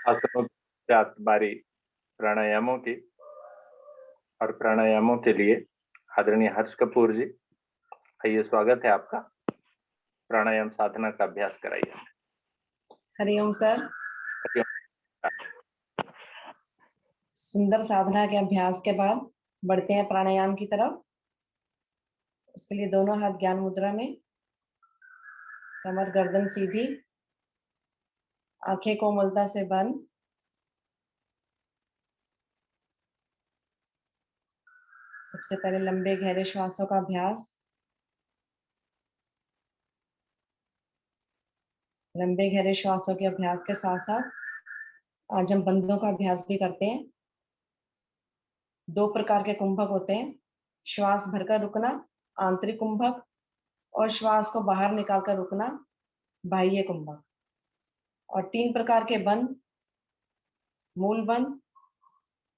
आसनों की जात बारी प्राणायामों की और प्राणायामों के लिए आदरणीय हर्ष कपूर जी, आइए स्वागत है आपका। प्राणायाम साधना का अभ्यास कराइए। हरिओम सर। सुंदर साधना के अभ्यास के बाद बढ़ते हैं प्राणायाम की तरफ। उसके लिए दोनों हाथ ज्ञान मुद्रा में, कमर गर्दन सीधी, आंखें कोमलता से बंद। सबसे पहले लंबे गहरे श्वासों का अभ्यास। लंबे गहरे श्वासों के अभ्यास के साथ साथ आज हम बंधों का अभ्यास भी करते हैं। 2 प्रकार के कुंभक होते हैं, श्वास भरकर रुकना आंतरिक कुंभक और श्वास को बाहर निकालकर रुकना बाह्य कुंभक। और 3 प्रकार के बंध, मूल बंध,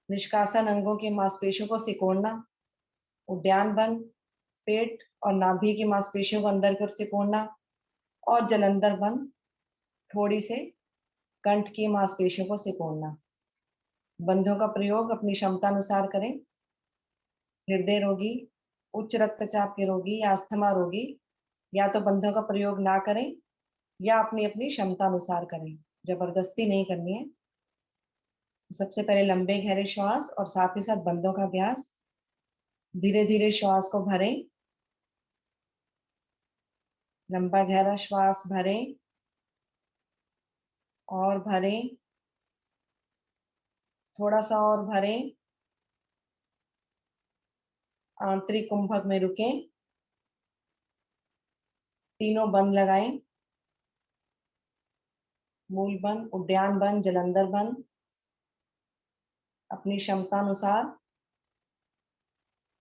निष्कासन अंगों की मांसपेशियों को सिकोड़ना, उद्यान बंध, पेट और नाभि की मांसपेशियों को अंदर की ओर सिकोड़ना, और जलंधर बंध, थोड़ी से कंठ की मांसपेशियों को सिकोड़ना। बंधों का प्रयोग अपनी क्षमता अनुसार करें। हृदय रोगी, उच्च रक्तचाप के रोगी या अस्थमा रोगी या तो बंधों का प्रयोग ना करें या अपनी अपनी क्षमता अनुसार करें, जबरदस्ती नहीं करनी है। सबसे पहले लंबे गहरे श्वास और साथ ही साथ बंधों का अभ्यास। धीरे धीरे श्वास को भरें, लंबा गहरा श्वास भरें और भरें, थोड़ा सा और भरें, आंतरिक कुंभक में रुकें, तीनों बंद लगाएं, मूल बंद, उद्यान बंद, जलंधर बंद। अपनी क्षमता अनुसार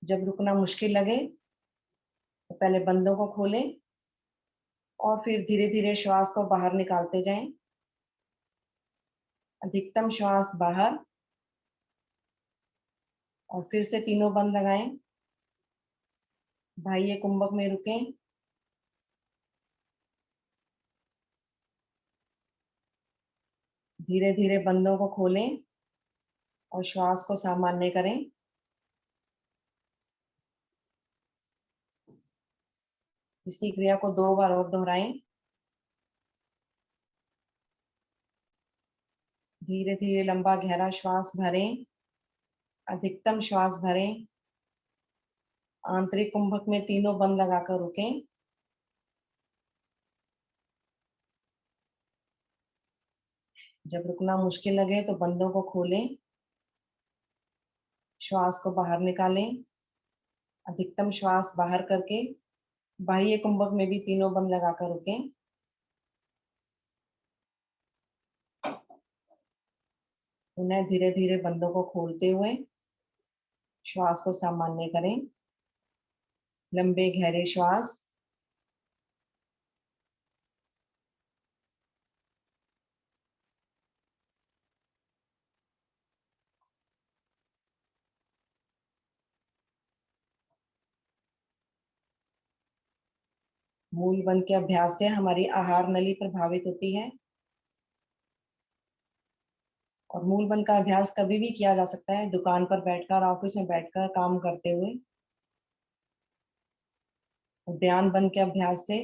जब रुकना मुश्किल लगे तो पहले बंदों को खोलें और फिर धीरे धीरे श्वास को बाहर निकालते जाएं। अधिकतम श्वास बाहर और फिर से तीनों बंद लगाएं, बाह्य कुंभक में रुकें, धीरे धीरे बंदों को खोलें और श्वास को सामान्य करें। इसी क्रिया को 2 बार और दोहराएं। धीरे धीरे लंबा गहरा श्वास भरें, अधिकतम श्वास भरें, आंतरिक कुंभक में तीनों बंद लगाकर रुकें। जब रुकना मुश्किल लगे तो बंदों को खोलें, श्वास को बाहर निकालें, अधिकतम श्वास बाहर करके बाह्य कुंभक में भी तीनों बंद लगाकर रुकें। पुनः धीरे धीरे बंदों को खोलते हुए श्वास को सामान्य करें। लंबे गहरे श्वास, मूल बंद के अभ्यास से हमारी आहार नली प्रभावित होती है और मूल बंद का अभ्यास कभी भी किया जा सकता है, दुकान पर बैठकर, ऑफिस में बैठकर, काम करते हुए। उद्यान बंद के अभ्यास से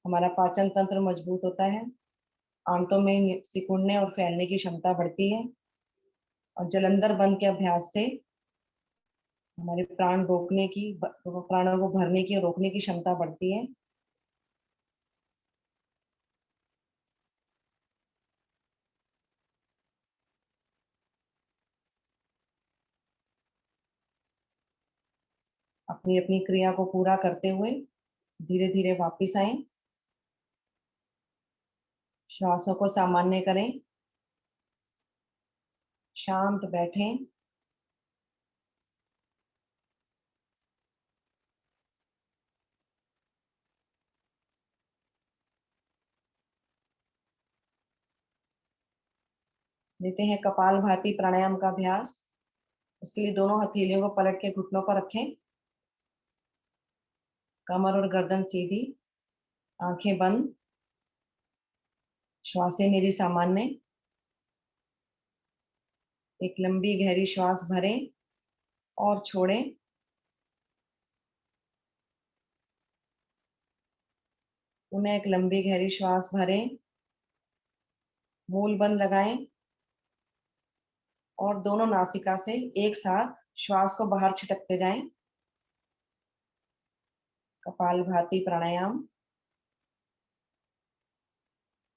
हमारा पाचन तंत्र मजबूत होता है, आंतों में सिकुड़ने और फैलने की क्षमता बढ़ती है। और जलंधर बंद के अभ्यास से हमारे प्राण रोकने की, प्राणों को भरने की और रोकने की क्षमता बढ़ती है। अपनी अपनी क्रिया को पूरा करते हुए धीरे धीरे वापस आए, श्वासों को सामान्य करें, शांत बैठें, लेते हैं कपालभाति प्राणायाम का अभ्यास। उसके लिए दोनों हथेलियों को पलट के घुटनों पर रखें, कमर और गर्दन सीधी, आंखें बंद, श्वासें मेरी सामान्य। एक लंबी गहरी श्वास भरें और छोड़ें। पुनः एक लंबी गहरी श्वास भरें, मूल बंद लगाएं और दोनों नासिका से एक साथ श्वास को बाहर छिटकते जाएं। कपालभाति प्राणायाम।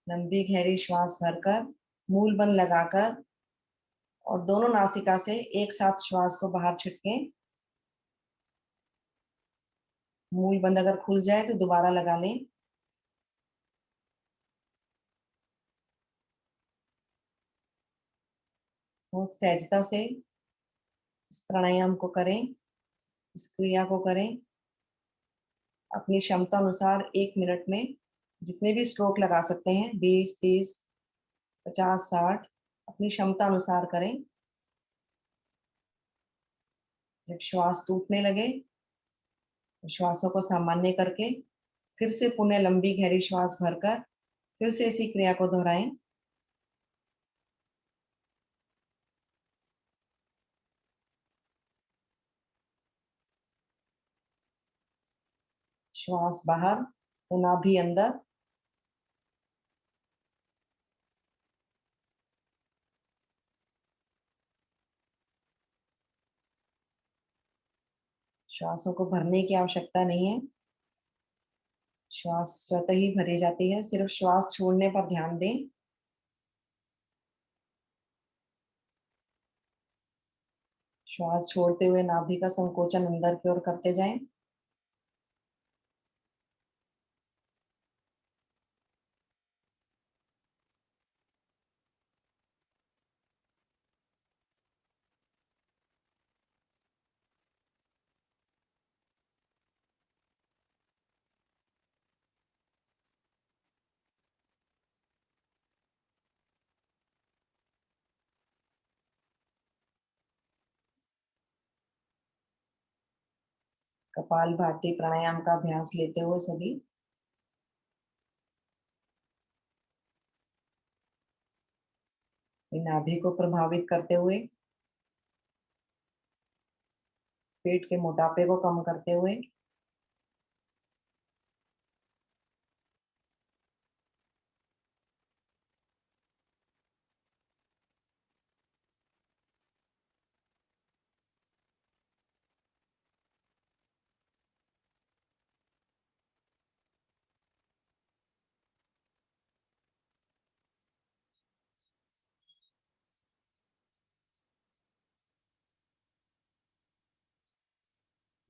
लंबी गहरी श्वास भरकर, मूल बंद लगाकर और दोनों नासिका से एक साथ श्वास को बाहर छिटकें। मूल बंद अगर खुल जाए तो दोबारा लगा लें। बहुत सहजता से इस प्राणायाम को करें, इस क्रिया को करें। अपनी क्षमता अनुसार 1 मिनट में जितने भी स्ट्रोक लगा सकते हैं, 20, 30, 50, 60, अपनी क्षमता अनुसार करें। जब श्वास टूटने लगे तो श्वासों को सामान्य करके फिर से पुनः लंबी गहरी श्वास भरकर फिर से इसी क्रिया को दोहराएं। श्वास बाहर तो नाभि अंदर। श्वासों को भरने की आवश्यकता नहीं है, श्वास स्वतः ही भरी जाती है। सिर्फ श्वास छोड़ने पर ध्यान दें। श्वास छोड़ते हुए नाभि का संकोचन अंदर की ओर करते जाएं। कपालभाति प्राणायाम का अभ्यास लेते हुए सभी नाभि को प्रभावित करते हुए, पेट के मोटापे को कम करते हुए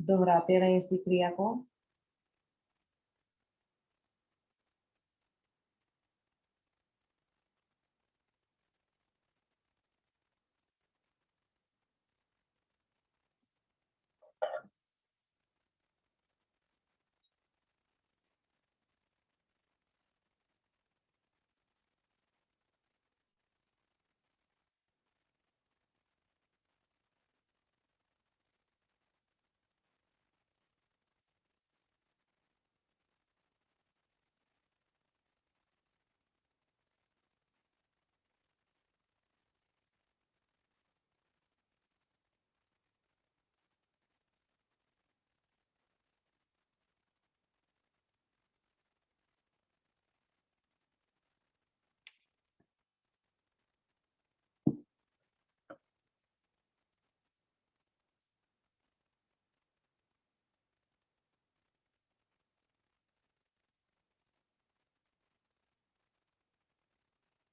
दोहराते रहें इसी क्रिया को।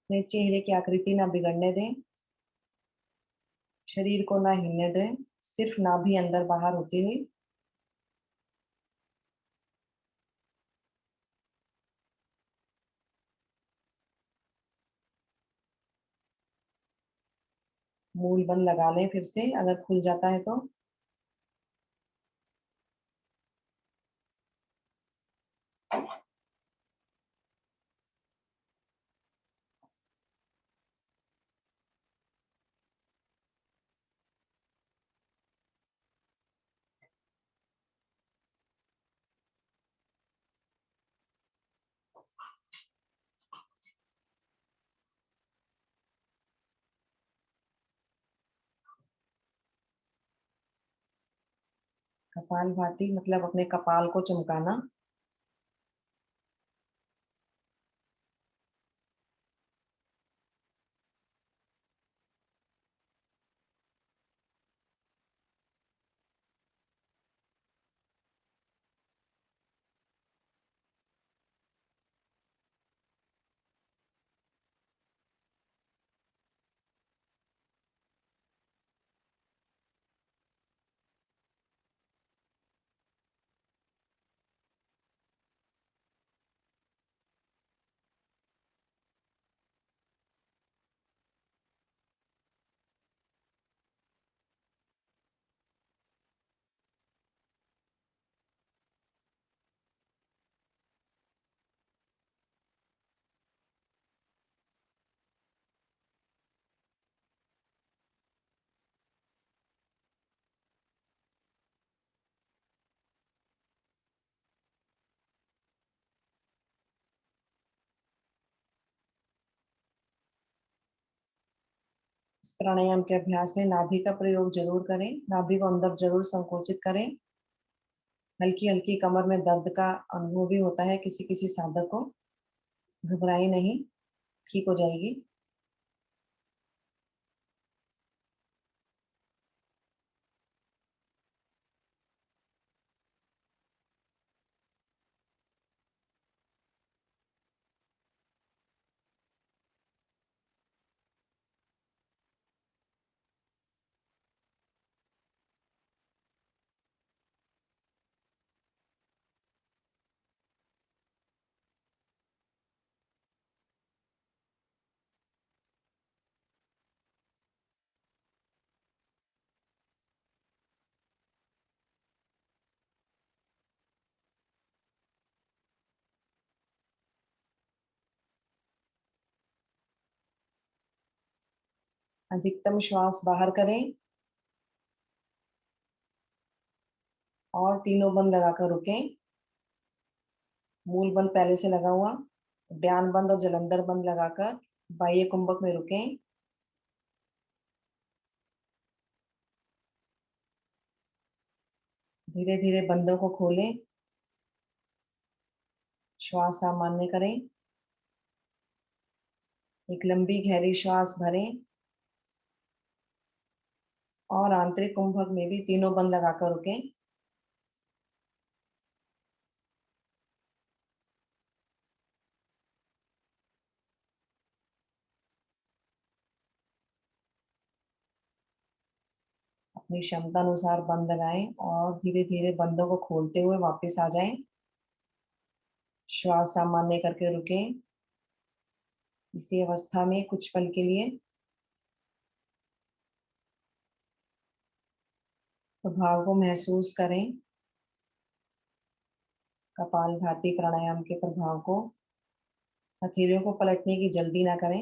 अपने चेहरे की आकृति ना बिगड़ने दें, शरीर को ना हिलने दें, सिर्फ नाभि अंदर बाहर होती हुई। मूल बंद लगा लें फिर से अगर खुल जाता है तो। कपालभाति मतलब अपने कपाल को चमकाना। इस प्राणायाम के अभ्यास में नाभि का प्रयोग जरूर करें, नाभि को अंदर जरूर संकोचित करें। हल्की हल्की कमर में दर्द का अनुभव भी होता है किसी किसी साधक को, घबराए नहीं, ठीक हो जाएगी। अधिकतम श्वास बाहर करें और तीनों बंद लगाकर रुकें। मूल बंद पहले से लगा हुआ, ब्यान बंद और जलंधर बंद लगाकर बाह्य कुंभक में रुकें। धीरे धीरे बंदों को खोलें, श्वास सामान्य करें। एक लंबी गहरी श्वास भरें और आंतरिक कुंभक में भी तीनों बंद लगाकर रुकें। अपनी क्षमता अनुसार बंद लगाएं और धीरे धीरे बंदों को खोलते हुए वापस आ जाएं। श्वास सामान्य करके रुकें इसी अवस्था में कुछ पल के लिए। प्रभाव को महसूस करें, कपालभाति प्राणायाम के प्रभाव को। हथेलियों को पलटने की जल्दी ना करें।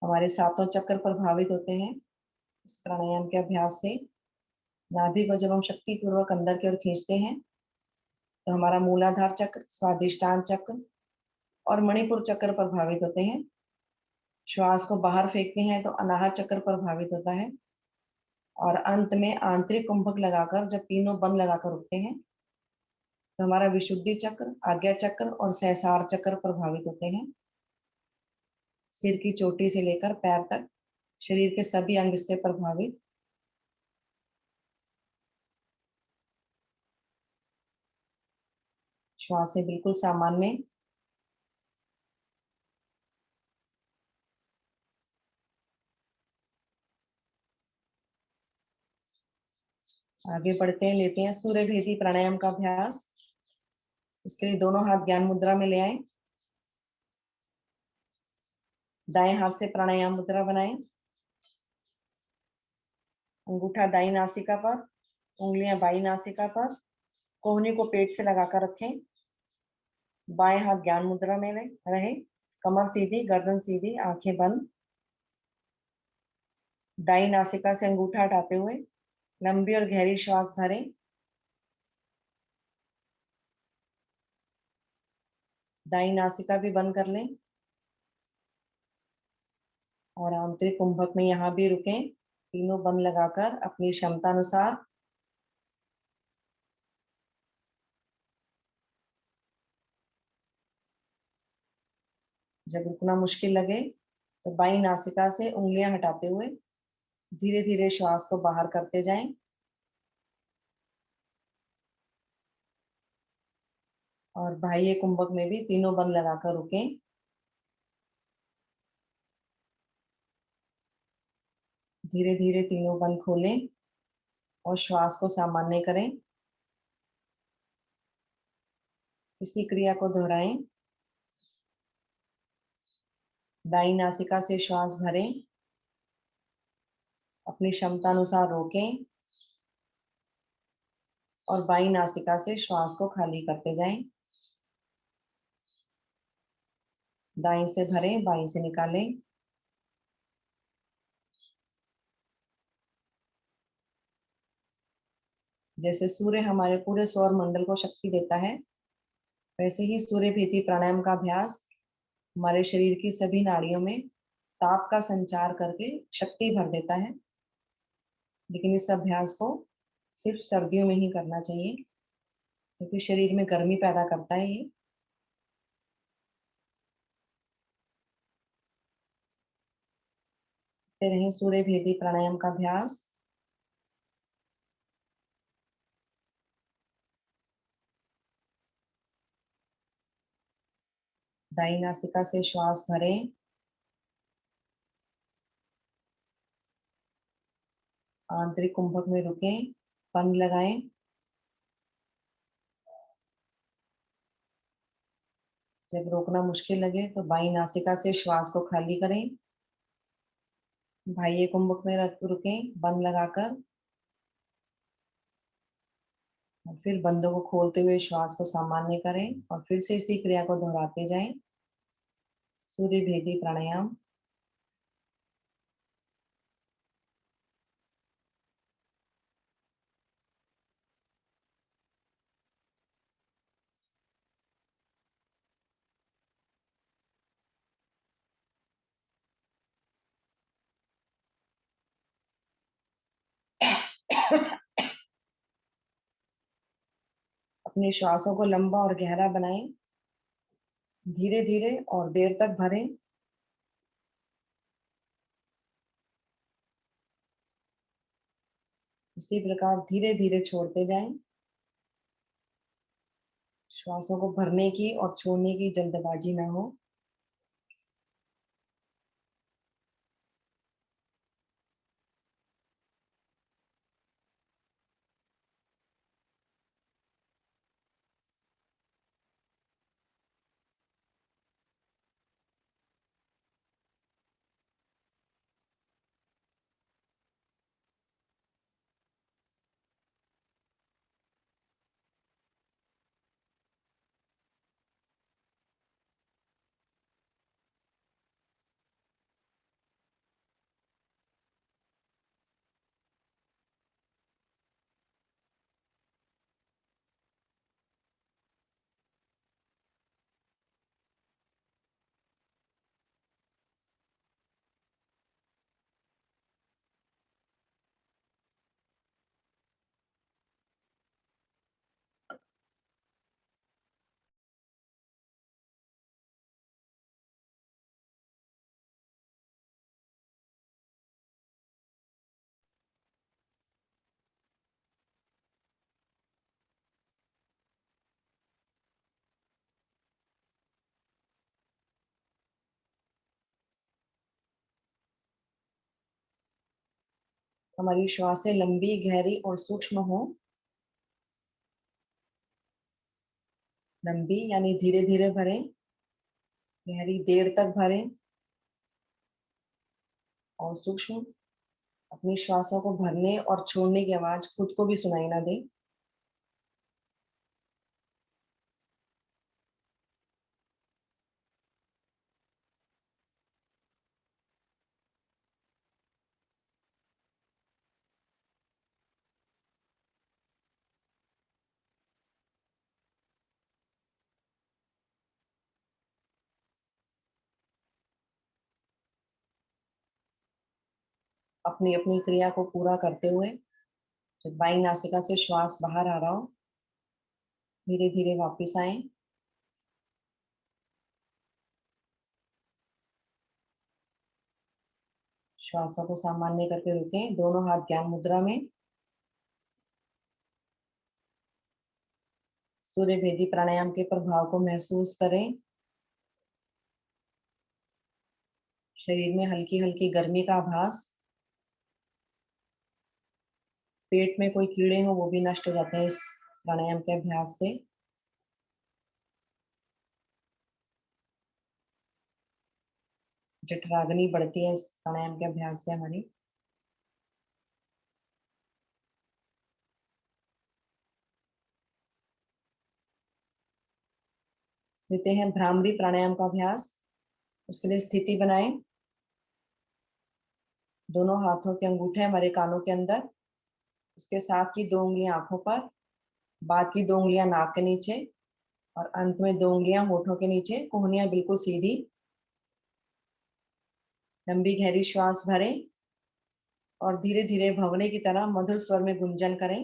हमारे सातों चक्र प्रभावित होते हैं इस प्राणायाम के अभ्यास से। नाभि को जब हम शक्ति पूर्वक अंदर की ओर खींचते हैं तो हमारा मूलाधार चक्र, स्वादिष्टान चक्र और मणिपुर चक्र प्रभावित होते हैं। श्वास को बाहर फेंकते हैं तो अनाहत चक्र प्रभावित होता है और अंत में आंतरिक कुंभक लगाकर जब तीनों बंद लगाकर रुकते हैं तो हमारा विशुद्धि चक्र, आज्ञा चक्र और सहस्रार चक्र प्रभावित होते हैं। सिर की चोटी से लेकर पैर तक शरीर के सभी अंग इससे प्रभावित। श्वास है बिल्कुल सामान्य। आगे बढ़ते हैं, लेते हैं सूर्य भेदी प्राणायाम का अभ्यास। उसके लिए दोनों हाथ ज्ञान मुद्रा में ले आए। दाएं हाथ से प्राणायाम मुद्रा बनाएं। अंगूठा दाई नासिका पर, उंगलियां बाई नासिका पर, कोहनी को पेट से लगाकर रखें। बाएं हाथ ज्ञान मुद्रा में रहे। कमर सीधी, गर्दन सीधी, आंखें बंद। दाई नासिका से अंगूठा हटाते हुए लंबी और गहरी श्वास भरें। दाई नासिका भी बंद कर लें और आंतरिक कुंभक में यहाँ भी रुकें। तीनों बंद लगाकर अपनी क्षमता अनुसार जब रुकना मुश्किल लगे तो बाईं नासिका से उंगलियां हटाते हुए धीरे धीरे श्वास को बाहर करते जाएं। और बाह्य कुंभक में भी तीनों बंद लगाकर रुकें। धीरे धीरे तीनों बंद खोलें और श्वास को सामान्य करें। इसी क्रिया को दोहराएं। दाईं नासिका से श्वास भरें, अपनी क्षमता अनुसार रोकें और बाईं नासिका से श्वास को खाली करते जाएं। दाईं से भरें, बाईं से निकालें। जैसे सूर्य हमारे पूरे सौर मंडल को शक्ति देता है, वैसे ही सूर्य भीति प्राणायाम का अभ्यास हमारे शरीर की सभी नाड़ियों में ताप का संचार करके शक्ति भर देता है। लेकिन इस अभ्यास को सिर्फ सर्दियों में ही करना चाहिए, क्योंकि शरीर में गर्मी पैदा करता है ये। करते रहें सूर्य भेदी प्राणायाम का अभ्यास। दाईं नासिका से श्वास भरें, आंतरिक कुंभक में रुकें, बंद लगाएं। जब रोकना मुश्किल लगे तो बाईं नासिका से श्वास को खाली करें। बाह्य कुंभक में रुकें, बंद लगाकर। और फिर बंदों को खोलते हुए श्वास को सामान्य करें और फिर से इसी क्रिया को दोहराते जाएं। सूर्य भेदी प्राणायाम। अपने श्वासों को लंबा और गहरा बनाएं। धीरे धीरे और देर तक भरें। उसी प्रकार धीरे धीरे छोड़ते जाएं। श्वासों को भरने की और छोड़ने की जल्दबाजी ना हो। हमारी श्वासें लंबी, गहरी और सूक्ष्म हो। लंबी यानी धीरे धीरे भरें, गहरी देर तक भरें और सूक्ष्म अपनी श्वासों को भरने और छोड़ने की आवाज खुद को भी सुनाई ना दे। अपनी अपनी क्रिया को पूरा करते हुए जब बाईं नासिका से श्वास बाहर आ रहा हो, धीरे धीरे वापस आए। श्वासों को सामान्य करके रुकें, दोनों हाथ ज्ञान मुद्रा में। सूर्य भेदी प्राणायाम के प्रभाव को महसूस करें। शरीर में हल्की हल्की गर्मी का आभास। पेट में कोई कीड़े हो वो भी नष्ट हो जाते हैं इस प्राणायाम के अभ्यास से। जठराग्नि बढ़ती है इस प्राणायाम के अभ्यास से हमारी। लेते हैं भ्रामरी प्राणायाम का अभ्यास। उसके लिए स्थिति बनाएं। दोनों हाथों के अंगूठे हमारे कानों के अंदर, उसके साथ की 2 उंगलियां आंखों पर, बाकी 2 उंगलियां नाक के नीचे और अंत में 2 उंगलियां होठों के नीचे, कोहनियां बिल्कुल सीधी। लंबी गहरी श्वास भरें और धीरे धीरे भंवरे की तरह मधुर स्वर में गुंजन करें।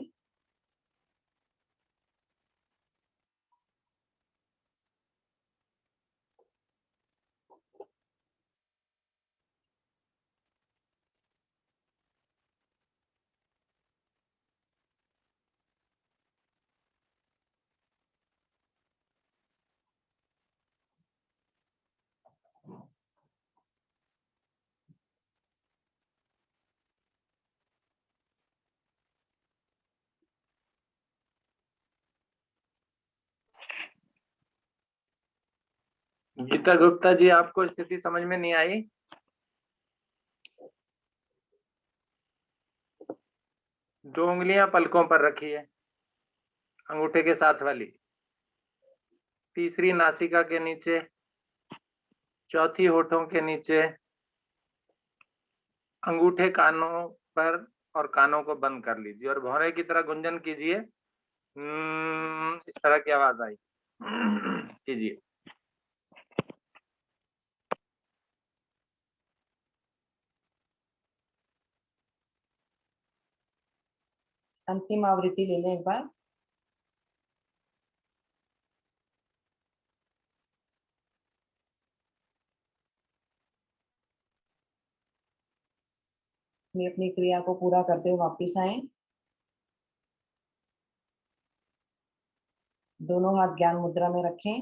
गीता गुप्ता जी, आपको स्थिति समझ में नहीं आई? दो उंगलियां पलकों पर रखी है, अंगूठे के साथ वाली, तीसरी नासिका के नीचे, चौथी होठों के नीचे, अंगूठे कानों पर और कानों को बंद कर लीजिए और भौरे की तरह गुंजन कीजिए। इस तरह की आवाज आई कीजिए। अंतिम आवृत्ति ले लें एक बार। अपनी क्रिया को पूरा करते हुए वापिस आए। दोनों हाथ ज्ञान मुद्रा में रखें।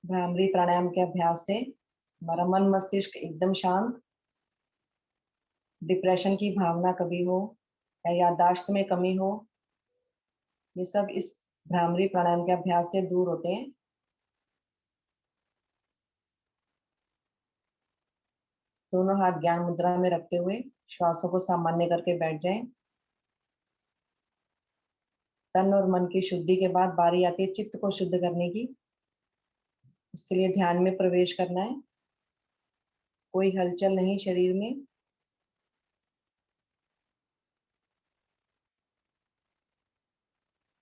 भ्रामरी प्राणायाम के अभ्यास से हमारा मन मस्तिष्क एकदम शांत, डिप्रेशन की भावना कभी हो या याददाश्त में कमी हो, ये सब इस भ्रामरी प्राणायाम के अभ्यास से दूर होते हैं। दोनों हाथ ज्ञान मुद्रा में रखते हुए श्वासों को सामान्य करके बैठ जाएं। तन और मन की शुद्धि के बाद बारी आती है चित्त को शुद्ध करने की। उसके लिए ध्यान में प्रवेश करना है। कोई हलचल नहीं शरीर में।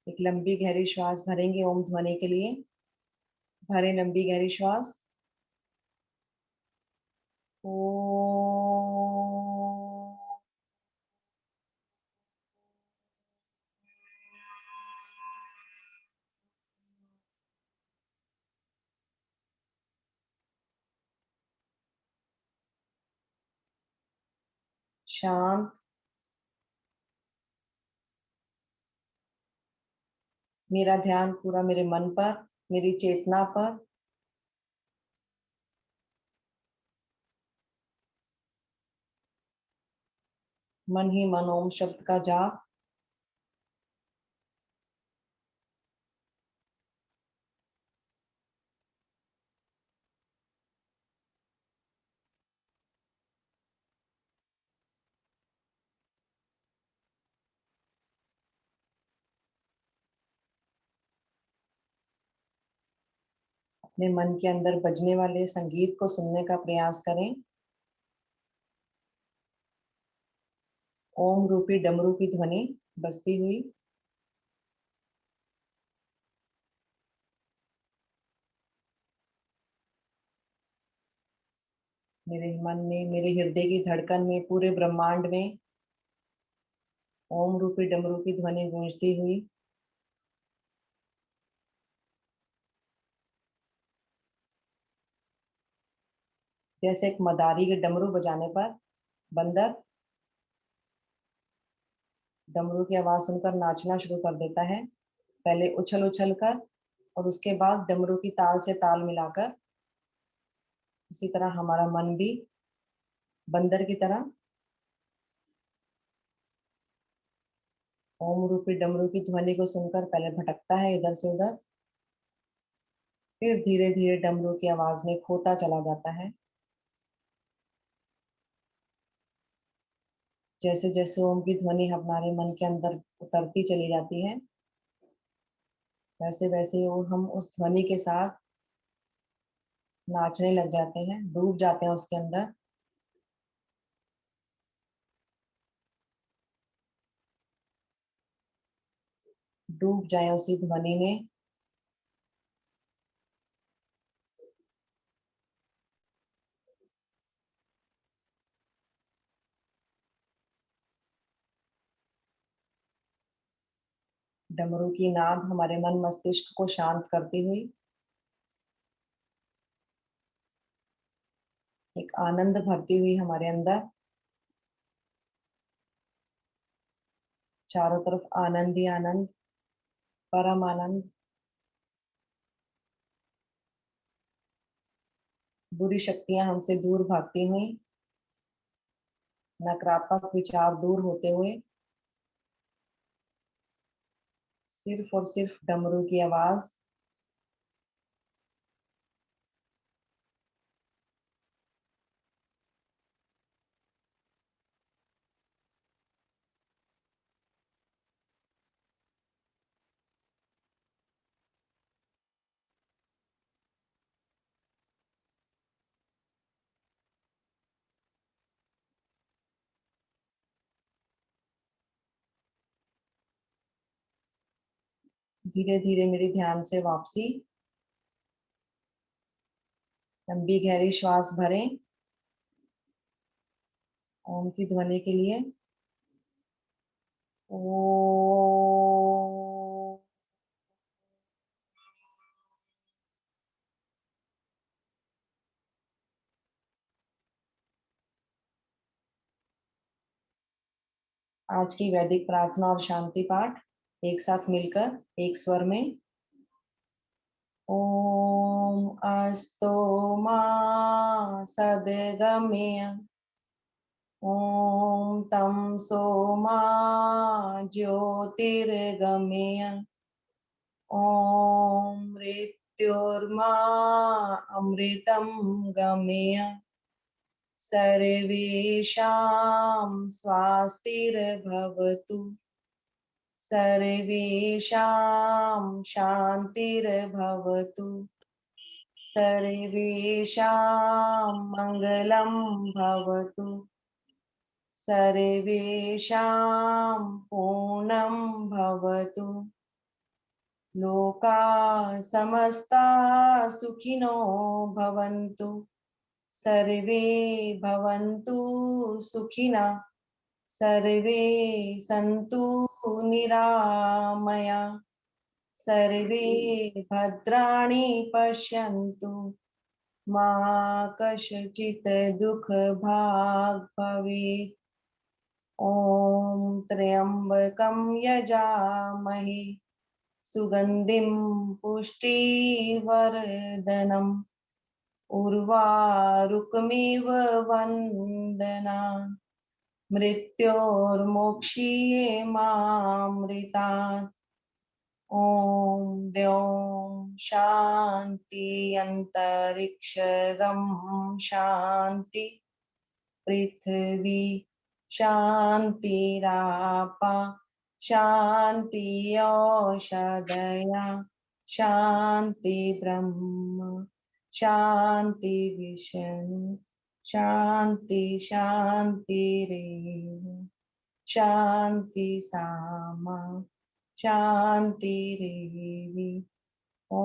एक लंबी गहरी श्वास भरेंगे ओम ध्वनि के लिए। भरे लंबी गहरी श्वास। ओ शांत। मेरा ध्यान पूरा मेरे मन पर, मेरी चेतना पर। मन ही मन ओम शब्द का जाप। अपने मन के अंदर बजने वाले संगीत को सुनने का प्रयास करें। ओम रूपी डमरू की ध्वनि बजती हुई। मेरे मन में, मेरे हृदय की धड़कन में, पूरे ब्रह्मांड में ओम रूपी डमरू की ध्वनि गूंजती हुई जैसे एक मदारी के डमरू बजाने पर बंदर डमरू की आवाज सुनकर नाचना शुरू कर देता है, पहले उछल उछल कर और उसके बाद डमरू की ताल से ताल मिलाकर। उसी तरह हमारा मन भी बंदर की तरह ओम रूपी डमरू की ध्वनि को सुनकर पहले भटकता है इधर से उधर, फिर धीरे धीरे डमरू की आवाज में खोता चला जाता है। जैसे जैसे ओम की ध्वनि हमारे मन के अंदर उतरती चली जाती है, वैसे वैसे वो हम उस ध्वनि के साथ नाचने लग जाते हैं, डूब जाते हैं उसके अंदर। डूब जाए उसी ध्वनि में। डमरू की नाद हमारे मन मस्तिष्क को शांत करती हुई एक आनंद भरती हुई हमारे अंदर, चारों तरफ आनंद ही आनंद, परम आनंद। बुरी शक्तियां हमसे दूर भागती हुई, नकारात्मक विचार दूर होते हुए सिर्फ और सिर्फ डमरू की आवाज, धीरे धीरे मेरी ध्यान से वापसी। लंबी गहरी श्वास भरें ओम की ध्वनि के लिए। ओ आज की वैदिक प्रार्थना और शांति पाठ एक साथ मिलकर एक स्वर में। ओम अस्तो मा सद्गमय, ओम तम सोमा ज्योतिर्गमय, ओम मृत्युर्मा अमृतम गमय, सर्वेषां स्वास्तिर्भवतु, सर्वेषां शान्तिर्भवतु, सर्वेषां मङ्गलं भवतु, सर्वेषां पूर्णं भवतु, लोका समस्ता सुखिनो भवन्तु, सर्वे भवन्तु सुखिना, सर्वे सन्तु निरामया, सर्वे भद्राणि पश्यन्तु, मा कश्चित् दुःखभाग् भवेत्। ॐ त्र्यम्बकं यजामहे सुगन्धिं पुष्टिवर्धनम्, उर्वारुकमिव वन्दना, मृत्योर्मोक्षीये मामृतात्। ॐ द्यौं शान्ति अन्तरिक्षगं शान्ति, पृथिवी शान्तिरापा शान्ति औषधया शान्ति ब्रह्म शान्ति विष्णु शान्ति शान्तिरेव शान्ति सामा शान्तिरेवि। ॐ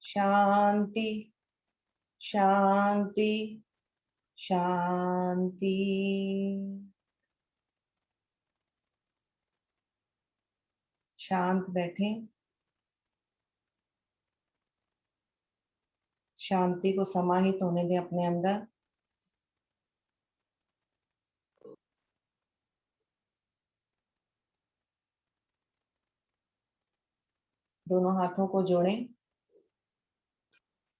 शान्ति शांति शांति। शांत बैठें, शांति को समाहित होने दें अपने अंदर। दोनों हाथों को जोड़ें,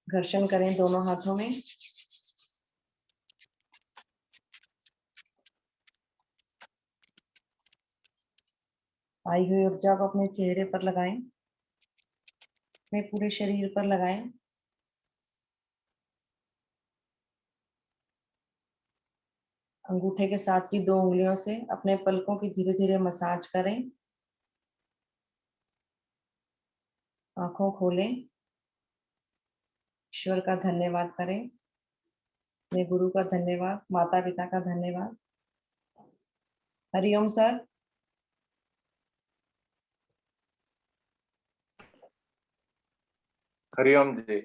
घर्षण करें दोनों हाथों में। आई हुई ऊर्जा को अपने चेहरे पर लगाएं, अपने पूरे शरीर पर लगाएं। अंगूठे के साथ की 2 उंगलियों से अपने पलकों की धीरे धीरे मसाज करें। आंखों खोलें, ईश्वर का धन्यवाद करें, अपने गुरु का धन्यवाद, माता पिता का धन्यवाद। हरिओम सर। हरिओम जी।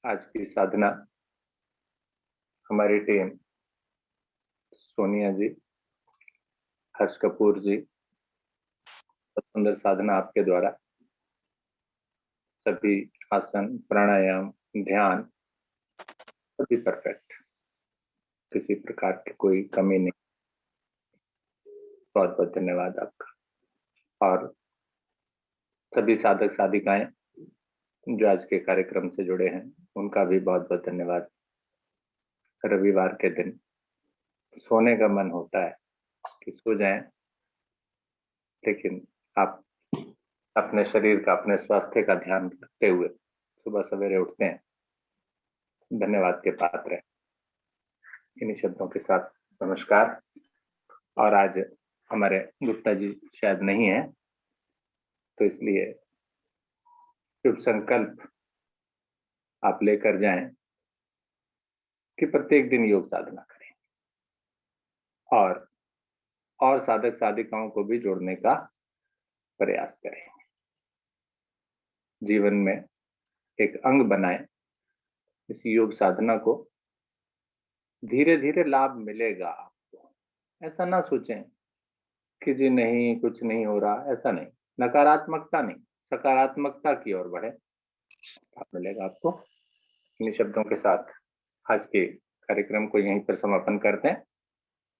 आज की साधना हमारी टीम सोनिया जी, हर्ष कपूर जी, बहुत सुंदर साधना आपके द्वारा। सभी आसन, प्राणायाम, ध्यान सभी परफेक्ट, किसी प्रकार की कोई कमी नहीं। बहुत बहुत धन्यवाद आपका। और सभी साधक साधिकाएं जो आज के कार्यक्रम से जुड़े हैं उनका भी बहुत बहुत धन्यवाद। रविवार के दिन सोने का मन होता है कि सो जाएं, लेकिन आप अपने शरीर का, अपने स्वास्थ्य का ध्यान रखते हुए सुबह सवेरे उठते हैं, धन्यवाद के पात्र हैं। इन्हीं शब्दों के साथ नमस्कार। और आज हमारे गुप्ता जी शायद नहीं है, तो इसलिए शुभ संकल्प आप लेकर जाएं कि प्रत्येक दिन योग साधना करें और साधक साधिकाओं को भी जोड़ने का प्रयास करें। जीवन में एक अंग बनाएं इस योग साधना को। धीरे धीरे लाभ मिलेगा आपको। ऐसा ना सोचें कि जी नहीं, कुछ नहीं हो रहा, ऐसा नहीं। नकारात्मकता नहीं, सकारात्मकता की ओर बढ़े, लाभ मिलेगा आपको। इन शब्दों के साथ आज के कार्यक्रम को यहीं पर समापन करते हैं।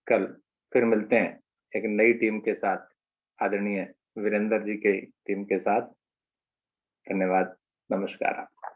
कल फिर मिलते हैं एक नई टीम के साथ, आदरणीय वीरेंद्र जी के टीम के साथ। धन्यवाद, नमस्कार आपको।